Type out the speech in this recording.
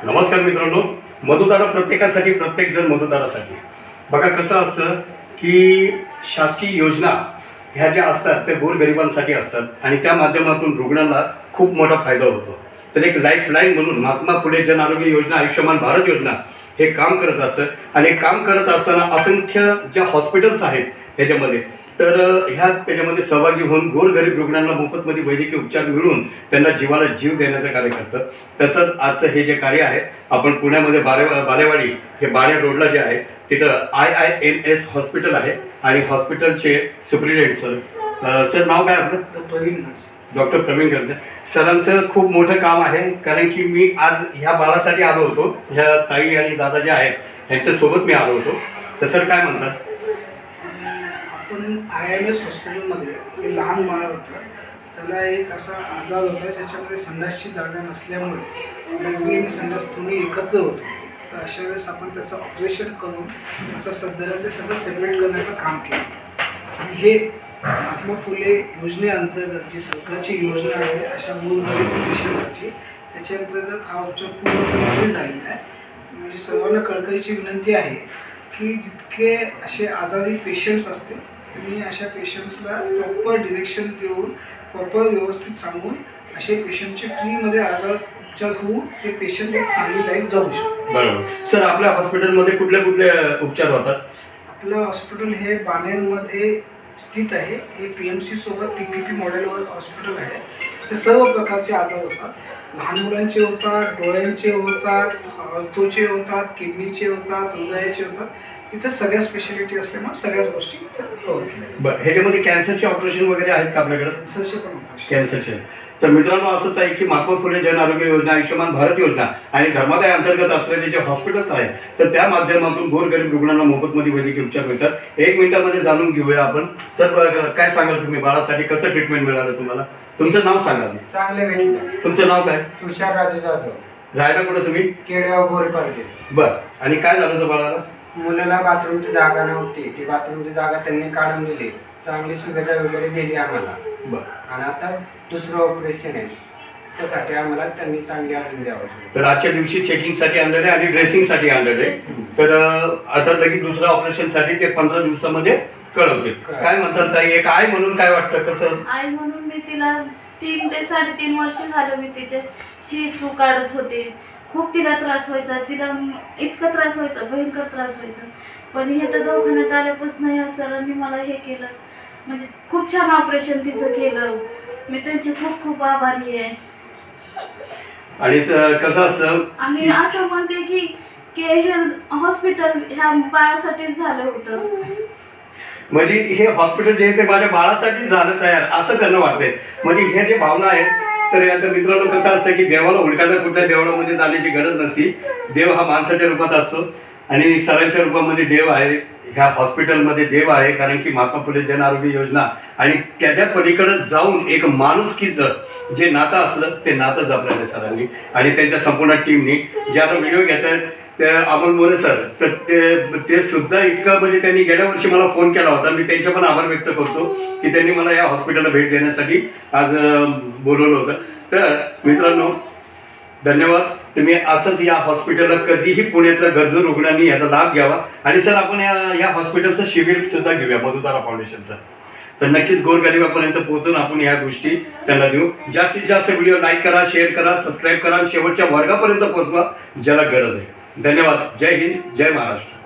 नमस्कार मित्रांनो, मतदार प्रत्येकासाठी, प्रत्येकजण मतदारासाठी. बघा कसं असतं की शासकीय योजना ह्या ज्या असतात त्या गोरगरिबांसाठी असतात आणि त्या माध्यमातून रुग्णांना खूप मोठा फायदा होतो. तर एक लाईफलाईन म्हणून महात्मा फुले जन आरोग्य योजना, आयुष्यमान भारत योजना हे काम करत असतं आणि काम करत असताना असंख्य ज्या हॉस्पिटल्स आहेत ह्याच्यामध्ये तर त्याच्यामध्ये सहभागी होऊन गोरगरीब रुग्णांना मोफतमध्ये वैद्यकीय उपचार मिळून त्यांना जीवाला जीव देण्याचं कार्य करतं. तसंच आजचं हे जे कार्य आहे आपण पुण्यामध्ये बालेवाडी हे बाणे रोडला जे आहे तिथं IIMS हॉस्पिटल आहे आणि हॉस्पिटलचे सुप्रिटेंडेंट सर नाव काय आपलं? डॉक्टर प्रवीण खडसे सरांचं खूप मोठं काम आहे. कारण की मी आज ह्या बाळासाठी आलो होतो, ह्या ताई आणि दादा जे आहेत ह्यांच्यासोबत मी आलो होतो. तर सर काय म्हणतात? आपण IIMS हॉस्पिटलमध्ये लहान बाळ होतं, त्याला एक असा आजार होता ज्याच्यामध्ये संडासची जागा नसल्यामुळे लघवी आणि संडास दोन्ही एकत्र होतो. तर अशा वेळेस आपण त्याचं ऑपरेशन करून आता सध्याला ते सगळं सेपरेट करण्याचं काम केलं. आणि हे महात्मा फुले योजनेअंतर्गत जी सरकारची योजना आहे अशा गोरगरीब पेशंटसाठी, त्याच्या अंतर्गत हा उपचार पूर्णपणे फ्री झालेला आहे. म्हणजे सर्वांना कळकळीची विनंती आहे की जितके असे आजारी पेशंट्स असतील तुम्ही अशा पेशंट्सला प्रॉपर डिरेक्शन देऊन प्रॉपर व्यवस्थित सांगून असे पेशंटचे फ्रीमध्ये आजार उपचार होऊन ते पेशंट एक चांगली लाईफ जाऊ शकतो. बरोबर. सर आपल्या हॉस्पिटलमध्ये कुठले कुठले उपचार होतात? आपलं हॉस्पिटल हे बाणेरमध्ये स्थित आहे. हे PMC सोबत PPP मॉडेलवर हॉस्पिटल आहे. ते सर्व प्रकारचे आजार होतात. लहान मुलांचे होतात, डोळ्यांचे होतात, ऑर्थोचे होतात, किडनीचे होतात, हृदयाचे होतात. इथं सगळ्या स्पेशालिटी असल्यामुळे सगळ्याच गोष्टी इथं कव्हर केल्या. बरं, ह्याच्यामध्ये कॅन्सरचे ऑपरेशन वगैरे आहेत का आपल्याकडे? कॅन्सरचे पण ऑपरेशन. कॅन्सरचे. तर मित्रांनो असंच आहे की महात्मा फुले जन आरोग्य योजना, आयुष्यमान भारत योजना आणि धर्मादाय अंतर्गत असलेले जे हॉस्पिटल्स आहेत तर त्या माध्यमातून गोरगरीब रुग्णांना मोफतमध्ये वैद्यकीय उपचार मिळतात. 1 मिनिटामध्ये जाणून घेऊया आपण. सर काय सांगाल तुम्ही बाळासाठी कसं ट्रीटमेंट मिळालं तुम्हाला? तुमचं नाव सांगा. चांगले भेटले. तुमचं नाव काय? तुषार राजू जाधव. राहायला कुठं तुम्ही? केडगाव बोरपालके. बरं, आणि काय झालं होतं बाळाला? मुलाला बाथरूमची जागा नव्हती, ती बाथरूमची जागा त्यांनी काढून दिली. चांगली सुविधा वगैरे दिली आम्हाला. बरं. आणि आता दुसरं ऑपरेशन आहे, त्यासाठी आम्हाला त्यांनी चांगली आरोग्य द्यावं. तर आजच्या दिवशी चेकिंगसाठी आणलेलं आहे आणि ड्रेसिंगसाठी आणलेलं आहे. तर आता लगेच दुसऱ्या ऑपरेशनसाठी ते 15 दिवसामध्ये कळवते. काय म्हणतात ताई, एक आई म्हणून काय वाटतं? कसं आई म्हणून मी तिला 3 ते 3.5 वर्ष झालं मी तिचे शिशू काढत होते. खूप तिला त्रास व्हायचा, तिला इतका त्रास व्हायचा, भयंकर त्रास व्हायचा. पण हे तर दवाखान्यात आल्यापासून या सरांनी मला हे केलं, म्हणजे खूप छान ऑपरेशन तिचं केलं. मी त्यांची खूप खूप आभारी आहे. आणि कसं असतं आणि असं म्हणते की हे हॉस्पिटल ह्या बाळासाठीच झालं होतं. म्हणजे हे हॉस्पिटल जे आहे ते माझ्या बाळासाठी झालं तयार असं त्यांना वाटतंय. म्हणजे हे जे भावना आहेत तर आता मित्रांनो कसं असतं की देवाला हुडकायला कुठल्या देवळामध्ये जाण्याची गरज नसती. देव हा माणसाच्या रूपात असतो आणि सरांच्या रूपामध्ये देव आहे, ह्या हॉस्पिटलमध्ये देव आहे. कारण की महात्मा फुले जन आरोग्य योजना आणि त्याच्या पलीकडे जाऊन एक माणुसकीचं जे नातं असलं ते नातं जपलं सरांनी आणि त्यांच्या संपूर्ण टीमनी. जे आता व्हिडिओ घेत आहेत ते अमोल मोरे सर, तर ते सुद्धा इतकं म्हणजे त्यांनी गेल्या वर्षी मला फोन केला होता. मी त्यांचे पण आभार व्यक्त करतो की त्यांनी मला या हॉस्पिटलला भेट देण्यासाठी आज बोलवलं होतं. तर मित्रांनो धन्यवाद. तुम्ही असंच या हॉस्पिटलला कधीही पुण्यातल्या गरजू रुग्णांनी याचा लाभ घ्यावा. आणि सर आपण या हॉस्पिटलचं शिबिर सुद्धा घेऊया मधुतारा फाउंडेशनचं. तर नक्कीच गोरगरिबापर्यंत पोहोचून आपण या गोष्टी त्यांना देऊ. जास्तीत जास्त व्हिडिओ लाईक करा, शेअर करा, सबस्क्राईब करा आणि शेवटच्या वर्गापर्यंत पोहोचवा ज्याला गरज आहे. धन्यवाद. जय हिंद, जय महाराष्ट्र.